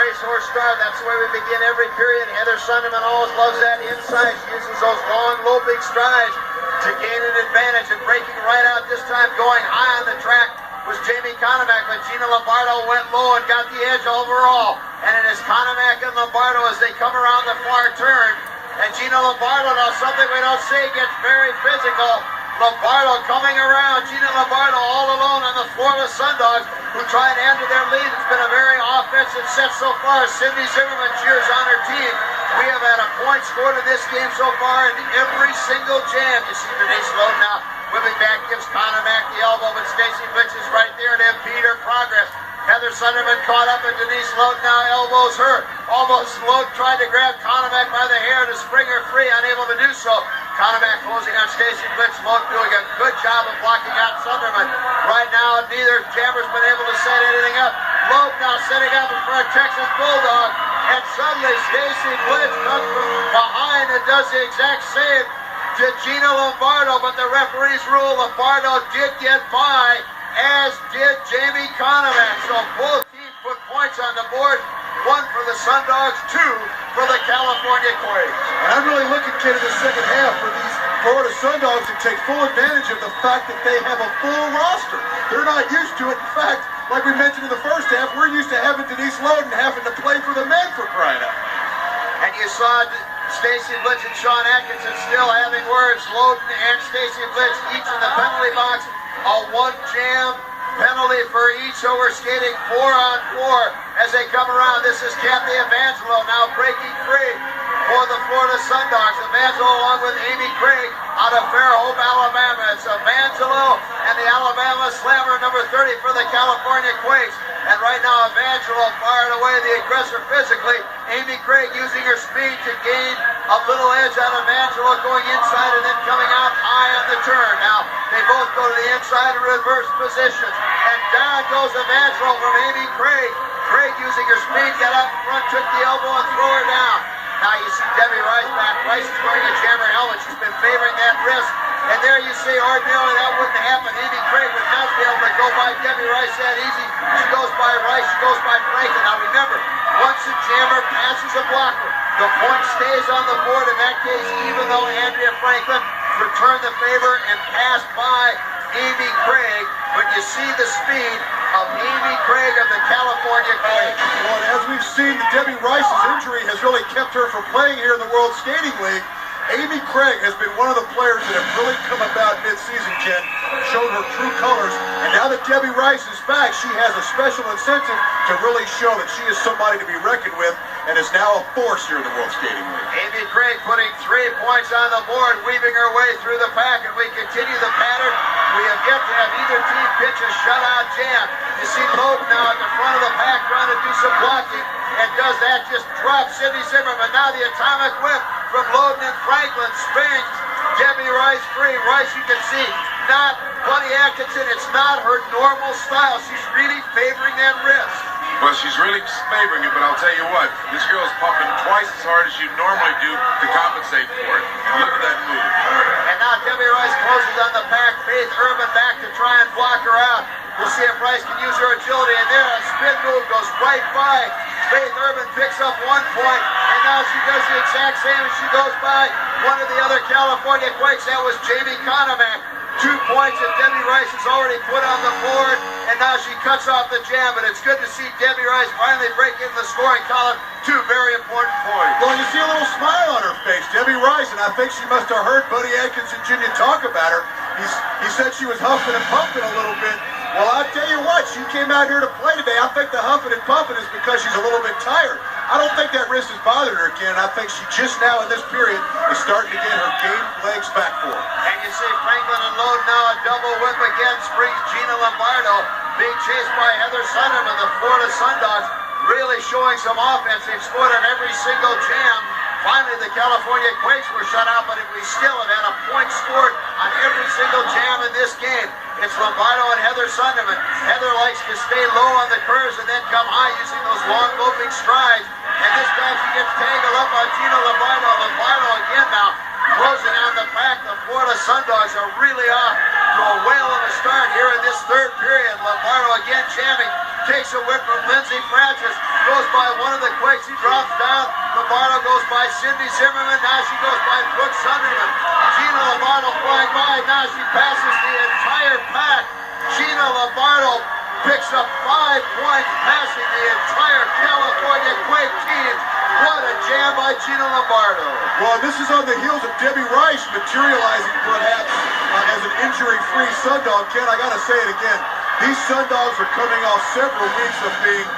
racehorse start. That's the way we begin every period. Heather Sunderman always loves that inside. She uses those long, loping strides to gain an advantage, and breaking right out this time, going high on the track, was Jamie Conomac, but Gina Lombardo went low and got the edge overall. And it is Conomac and Lombardo as they come around the far turn. And Gina Lombardo, now something we don't see, gets very physical. Lombardo coming around. Gina Lombardo all alone on the Florida Sundogs, who try and add to their lead. It's been a very offensive set so far. Cindy Zimmerman cheers on her team. We have had a point scored in this game so far in every single jam. You see Denise Lowe now whipping back, gives Conomac the elbow, but Stacy Blitz is right there to impede her progress. Heather Sunderman caught up, and Denise Lowe now elbows her. Almost Lowe tried to grab Conomac by the hair to spring her free, unable to do so. Conomac closing on Stacy Blitz. Lowe doing a good job of blocking out Sunderman. Right now, neither jammer's been able to set anything up. Lowe now setting up for a Texas Bulldog, and suddenly Stacy Blitz comes from behind and does the exact same to Gina Lombardo, but the referees rule Lombardo did get by, as did Jamie Conomac. So both teams put points on the board. 1 for the Sundogs, 2 for the California Quakes. And I'm really looking, Kid, in the second half for these Florida Sundogs to take full advantage of the fact that they have a full roster. They're not used to it. In fact, like we mentioned in the first half, we're used to having Denise Loden having to play for the men, for crying out. And you saw Stacy Blitz and Sean Atkinson still having words. Loden and Stacy Blitz each in the penalty box. A 1-jam penalty for each, so we're skating 4-on-4 as they come around. This is Kathy Evangelo now breaking free for the Florida Sundogs. Evangelo along with Amy Craig out of Fairhope, Alabama. It's Evangelo and the Alabama Slammer, number 30 for the California Quakes. And right now Evangelo fired away the aggressor physically. Amy Craig using her speed to gain a little edge on Evangelo, going inside and then coming out high on the turn. Now they both go to the inside in reverse positions. And down goes Evangelo from Amy Craig. Craig using her speed, got up in front, took the elbow and threw her down. Now you see Debbie Rice back. Rice is wearing a jammer helmet. She's been favoring that wrist. And there you see, ordinarily that wouldn't happen. Amy Craig would not be able to go by Debbie Rice that easy. She goes by Rice, she goes by Franklin. Now remember, once a jammer passes a blocker, the point stays on the board. In that case, even though Andrea Franklin returned the favor and passed by Amy Craig, but you see the speed of Amy Craig of the California Quakes. Well, and as we've seen, Debbie Rice's injury has really kept her from playing here in the World Skating League. Amy Craig has been one of the players that have really come about mid-season, Ken, showed her true colors. And now that Debbie Rice is back, she has a special incentive to really show that she is somebody to be reckoned with and is now a force here in the World Skating League. Amy Craig putting 3 points on the board, weaving her way through the pack, and we continue the pattern. We have yet to have either team pitch a shutout jam. You see Loden now at the front of the pack trying to do some blocking, and does that, just drop Cindy Zimmerman. Now the atomic whip from Loden and Franklin springs Debbie Rice free. Rice, you can see, not Buddy Atkinson. It's not her normal style. She's really favoring that wrist. Well, she's really favoring it, but I'll tell you what, this girl is pumping twice as hard as you normally do to compensate for it. And look at that move. And now Debbie Rice closes on the pack. Faith Urban back to try and block her out. We'll see if Rice can use her agility. And there, a spin move goes right by. Faith Urban picks up 1 point. And now she does the exact same as she goes by one of the other California Quakes. That was Jamie Conomac. 2 points that Debbie Rice has already put on the board, and now she cuts off the jam. But it's good to see Debbie Rice finally break into the scoring column. 2 very important points. Well, you see a little smile on her face, Debbie Rice, and I think she must have heard Buddy Atkinson Jr. talk about her. He said she was huffing and pumping a little bit. Well, I'll tell you what, she came out here to play today. I think the huffing and pumping is because she's a little bit tired. I don't think that wrist is bothering her, Ken. I think she just now in this period is starting to get her game legs back for her. And you see Franklin and Loden now a double whip again, springs Gina Lombardo, being chased by Heather Sunderman. The Florida Sundogs really showing some offense. They've scored on every single jam. Finally, the California Quakes were shut out, but we still have had a point scored on every single jam in this game. It's Lombardo and Heather Sunderman. Heather likes to stay low on the curves and then come high using those long loping strides. And this time she gets tangled up on Gina Lombardo. Lombardo again now closing on the pack. The Florida Sundogs are really off to a whale of a start here in this third period. Lombardo again jamming. Takes a whip from Lindsay Francis. Goes by one of Quakes, he drops down. Lombardo goes by Cindy Zimmerman. Now she goes by Brooke Sunderman. Gina Lombardo flying by. Now she passes the entire pack. Gina Lombardo picks up 5 points, passing the entire California Quake team. What a jam by Gina Lombardo. Well, this is on the heels of Debbie Rice materializing perhaps as an injury-free Sundog. Ken, I got to say it again. These Sundogs are coming off several weeks of being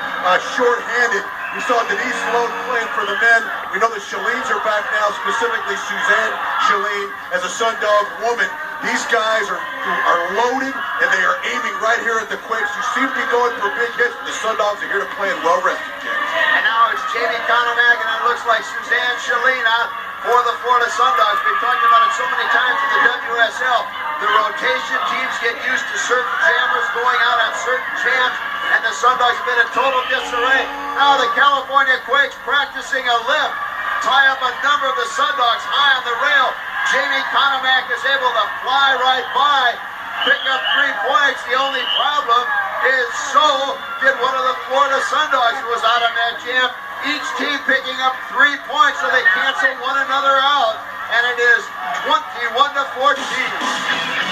short-handed. We saw Denise Sloan playing for the men. We know the Shaleens are back now, specifically Suzanne Shaleen as a Sundog woman. These guys are loaded, and they are aiming right here at the Quakes, who seem to be going for big hits, but the Sundogs are here to play and well-rested, James. And now it's Jamie Conamack, and it looks like Suzanne Shaleen for the Florida Sundogs. We've talked about it so many times in the WSL. The rotation, teams get used to certain jammers going out on certain jams, and the Sundogs have been in total disarray. Now the California Quakes practicing a lift, tie up a number of the Sundogs high on the rail. Jamie Conamack is able to fly right by, pick up 3 points. The only problem is so did one of the Florida Sundogs who was out on that jam. Each team picking up 3 points, so they cancel one another out, and it is 21-14.